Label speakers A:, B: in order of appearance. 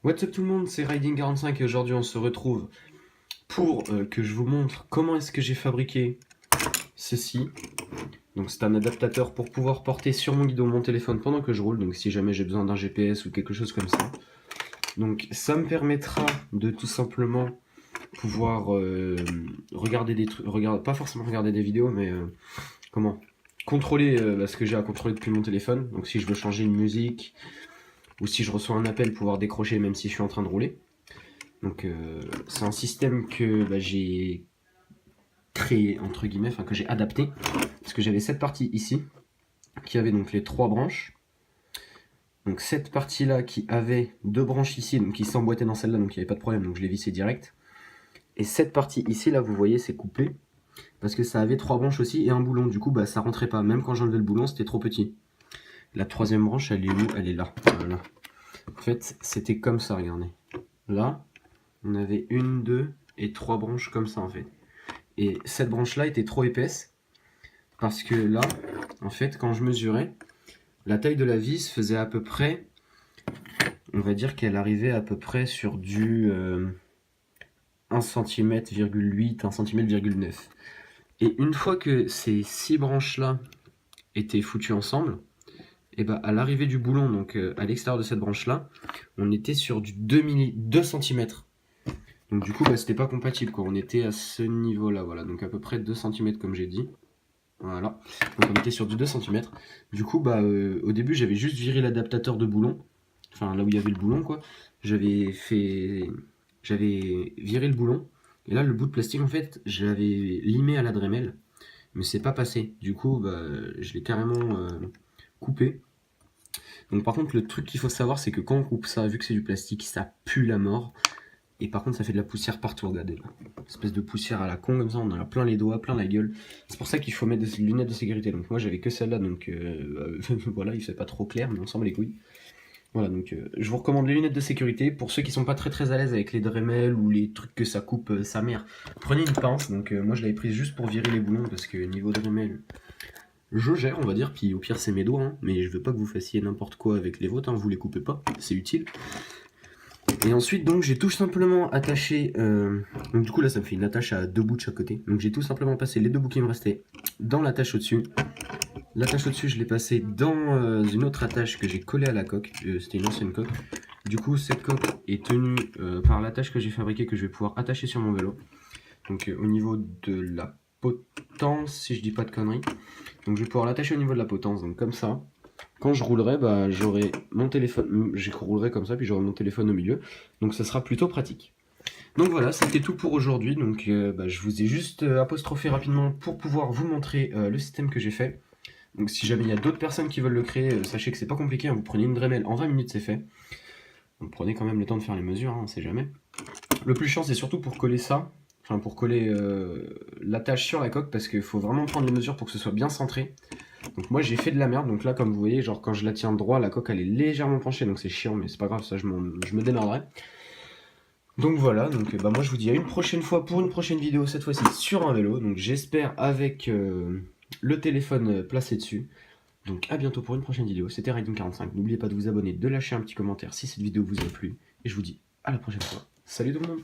A: What's up tout le monde, c'est Riding45 et aujourd'hui on se retrouve pour que je vous montre comment est-ce que j'ai fabriqué ceci. Donc c'est un adaptateur pour pouvoir porter sur mon guidon mon téléphone pendant que je roule, donc si jamais j'ai besoin d'un GPS ou quelque chose comme ça. Donc ça me permettra de tout simplement pouvoir regarder des trucs, pas forcément regarder des vidéos, mais comment contrôler ce que j'ai à contrôler depuis mon téléphone. Donc si je veux changer une musique, ou si je reçois un appel, pouvoir décrocher même si je suis en train de rouler. Donc c'est un système que j'ai créé, entre guillemets, enfin que j'ai adapté, parce que j'avais cette partie ici, qui avait donc les 3 branches. Donc cette partie-là qui avait 2 branches ici, donc qui s'emboîtaient dans celle-là, donc il n'y avait pas de problème, donc je l'ai vissé direct. Et cette partie ici, là, vous voyez, c'est coupé, parce que ça avait 3 branches aussi et un boulon, du coup, ça rentrait pas. Même quand j'enlevais le boulon, c'était trop petit. La 3e branche, elle est où? Elle est là. Voilà. En fait, c'était comme ça, regardez. Là, on avait 1, 2 et 3 branches comme ça, en fait. Et cette branche-là était trop épaisse, parce que là, en fait, quand je mesurais, la taille de la vis faisait à peu près, on va dire qu'elle arrivait à peu près sur du 1 cm,8, 1 cm,9. Et une fois que ces 6 branches-là étaient foutues ensemble, et à l'arrivée du boulon, donc à l'extérieur de cette branche-là, on était sur du 2 cm. Donc du coup, c'était pas compatible, quoi. On était à ce niveau-là, voilà. Donc à peu près 2 cm comme j'ai dit. Voilà. Donc on était sur du 2 cm. Du coup, au début, j'avais juste viré l'adaptateur de boulon. Enfin, là où il y avait le boulon, quoi. J'avais viré le boulon. Et là, le bout de plastique, en fait, j'avais limé à la Dremel. Mais c'est pas passé. Du coup, je l'ai carrément coupé. Donc par contre, le truc qu'il faut savoir, c'est que quand on coupe ça, vu que c'est du plastique, ça pue la mort. Et par contre, ça fait de la poussière partout, regardez là. Une espèce de poussière à la con, comme ça, on en a plein les doigts, plein la gueule. C'est pour ça qu'il faut mettre des lunettes de sécurité. Donc moi, j'avais que celle-là, donc voilà, il fait pas trop clair, mais on s'en bat les couilles. Voilà, donc je vous recommande les lunettes de sécurité. Pour ceux qui sont pas très à l'aise avec les Dremel ou les trucs que ça coupe sa mère, prenez une pince. Donc moi, je l'avais prise juste pour virer les boulons, parce que niveau Dremel, je gère, on va dire. Puis au pire, c'est mes doigts, hein. Mais je veux pas que vous fassiez n'importe quoi avec les vôtres, hein. Vous les coupez pas, c'est utile. Et ensuite, donc, j'ai tout simplement attaché. Donc, du coup, là, ça me fait une attache à 2 bouts de chaque côté. Donc, j'ai tout simplement passé les 2 bouts qui me restaient dans l'attache au-dessus. L'attache au-dessus, je l'ai passé dans une autre attache que j'ai collée à la coque. C'était une ancienne coque. Du coup, cette coque est tenue par l'attache que j'ai fabriquée, que je vais pouvoir attacher sur mon vélo. Donc, au niveau de la potence, si je dis pas de conneries. Donc, je vais pouvoir l'attacher au niveau de la potence, donc comme ça. Quand je roulerai, j'aurai mon téléphone, je roulerai comme ça, puis j'aurai mon téléphone au milieu. Donc ça sera plutôt pratique. Donc voilà, c'était tout pour aujourd'hui. Donc je vous ai juste apostrophé rapidement pour pouvoir vous montrer le système que j'ai fait. Donc si jamais il y a d'autres personnes qui veulent le créer, sachez que c'est pas compliqué, hein, vous prenez une Dremel, en 20 minutes c'est fait. Donc prenez quand même le temps de faire les mesures, hein, on sait jamais. Le plus chiant c'est surtout pour coller ça, enfin pour coller l'attache sur la coque, parce qu'il faut vraiment prendre les mesures pour que ce soit bien centré. Donc moi j'ai fait de la merde, donc là comme vous voyez, genre quand je la tiens droit, la coque elle est légèrement penchée, donc c'est chiant, mais c'est pas grave, ça je me démerderai. Donc voilà, donc moi je vous dis à une prochaine fois pour une prochaine vidéo, cette fois-ci sur un vélo, donc j'espère avec le téléphone placé dessus. Donc à bientôt pour une prochaine vidéo, c'était Riding45, n'oubliez pas de vous abonner, de lâcher un petit commentaire si cette vidéo vous a plu, et je vous dis à la prochaine fois. Salut tout le monde!